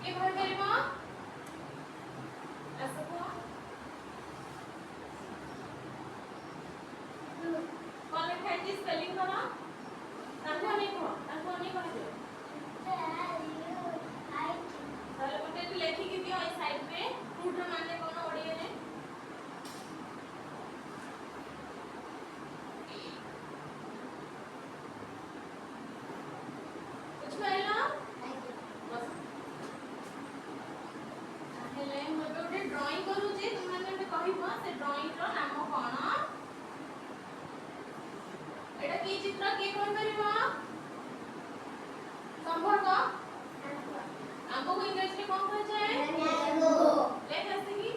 କିଏ କହିପାରିବ? ଆସ କୁହ। କଣ ଲେଖା ହେଇଛି ସ୍ପେଲିଂ କର। ତାଙ୍କୁ ଅନେଇ କୁହ, ତାଙ୍କୁ ଅନେଇ କହିଦିଅ। ତାହେଲେ ଗୋଟେ ଏଠି ଲେଖିକି ଦିଅ ଏଇ ସାଇଡରେ ଫ୍ରୁଟ ର ମାନେ କଣ ଓଡ଼ିଆରେ? ବୁଝିପାରିଲ? ତାହେଲେ ମୁଁ ଏବେ ଗୋଟେ ଡ୍ରଇଂ କରୁଛି, ତୁମମାନେ ଏବେ କହିବ ସେ ଡ୍ରଇଂ ର ନାମ କଣ? ଏଟା କି ଚିତ୍ର କିଏ କହିପାରିବ? ସମ୍ଭବ? ଆମ୍ବକୁ ଇଂରେଜୀରେ କଣ କୁହାଯାଏ? ଲେଖ ଆସିକି।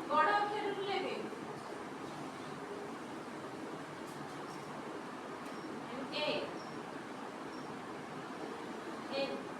ବଡ଼ ଅକ୍ଷରରୁ ଲେଖେ। A